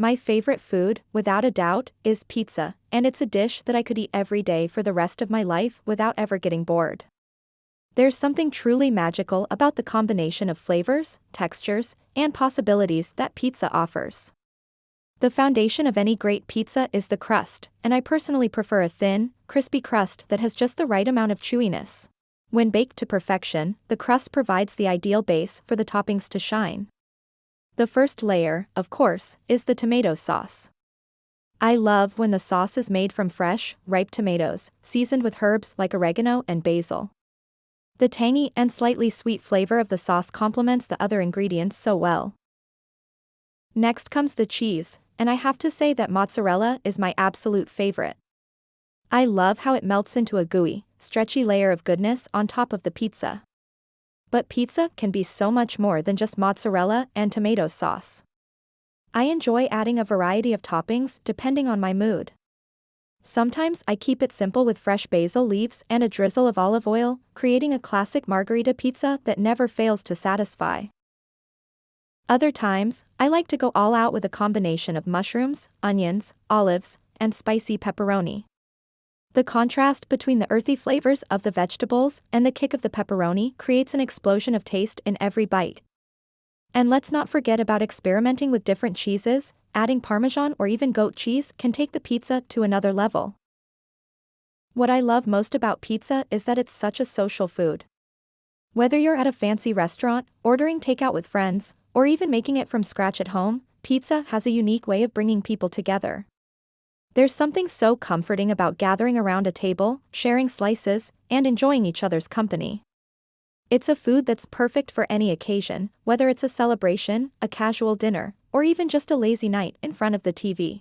My favorite food, without a doubt, is pizza, and it's a dish that I could eat every day for the rest of my life without ever getting bored. There's something truly magical about the combination of flavors, textures, and possibilities that pizza offers. The foundation of any great pizza is the crust, and I personally prefer a thin, crispy crust that has just the right amount of chewiness. When baked to perfection, the crust provides the ideal base for the toppings to shine. The first layer, of course, is the tomato sauce. I love when the sauce is made from fresh, ripe tomatoes, seasoned with herbs like oregano and basil. The tangy and slightly sweet flavor of the sauce complements the other ingredients so well. Next comes the cheese, and I have to say that mozzarella is my absolute favorite. I love how it melts into a gooey, stretchy layer of goodness on top of the pizza. But pizza can be so much more than just mozzarella and tomato sauce. I enjoy adding a variety of toppings depending on my mood. Sometimes I keep it simple with fresh basil leaves and a drizzle of olive oil, creating a classic margherita pizza that never fails to satisfy. Other times, I like to go all out with a combination of mushrooms, onions, olives, and spicy pepperoni. The contrast between the earthy flavors of the vegetables and the kick of the pepperoni creates an explosion of taste in every bite. And let's not forget about experimenting with different cheeses. Adding Parmesan or even goat cheese can take the pizza to another level. What I love most about pizza is that it's such a social food. Whether you're at a fancy restaurant, ordering takeout with friends, or even making it from scratch at home, pizza has a unique way of bringing people together. There's something so comforting about gathering around a table, sharing slices, and enjoying each other's company. It's a food that's perfect for any occasion, whether it's a celebration, a casual dinner, or even just a lazy night in front of the TV.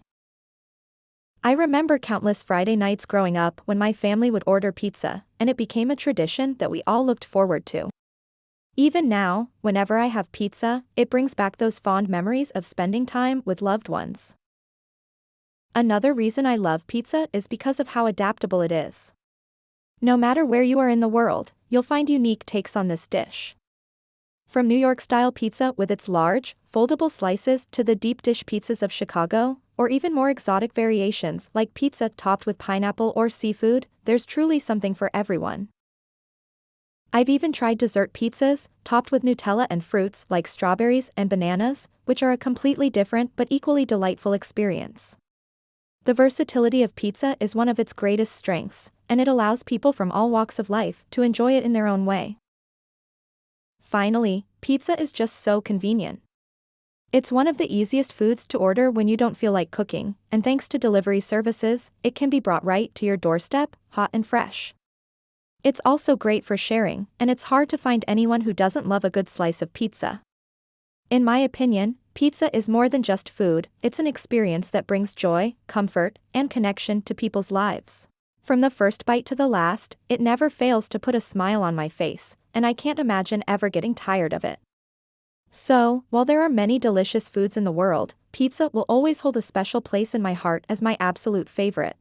I remember countless Friday nights growing up when my family would order pizza, and it became a tradition that we all looked forward to. Even now, whenever I have pizza, it brings back those fond memories of spending time with loved ones. Another reason I love pizza is because of how adaptable it is. No matter where you are in the world, you'll find unique takes on this dish. From New York-style pizza with its large, foldable slices to the deep dish pizzas of Chicago, or even more exotic variations like pizza topped with pineapple or seafood, there's truly something for everyone. I've even tried dessert pizzas, topped with Nutella and fruits like strawberries and bananas, which are a completely different but equally delightful experience. The versatility of pizza is one of its greatest strengths, and it allows people from all walks of life to enjoy it in their own way. Finally, pizza is just so convenient. It's one of the easiest foods to order when you don't feel like cooking, and thanks to delivery services, it can be brought right to your doorstep, hot and fresh. It's also great for sharing, and it's hard to find anyone who doesn't love a good slice of pizza. In my opinion, pizza is more than just food, it's an experience that brings joy, comfort, and connection to people's lives. From the first bite to the last, it never fails to put a smile on my face, and I can't imagine ever getting tired of it. So, while there are many delicious foods in the world, pizza will always hold a special place in my heart as my absolute favorite.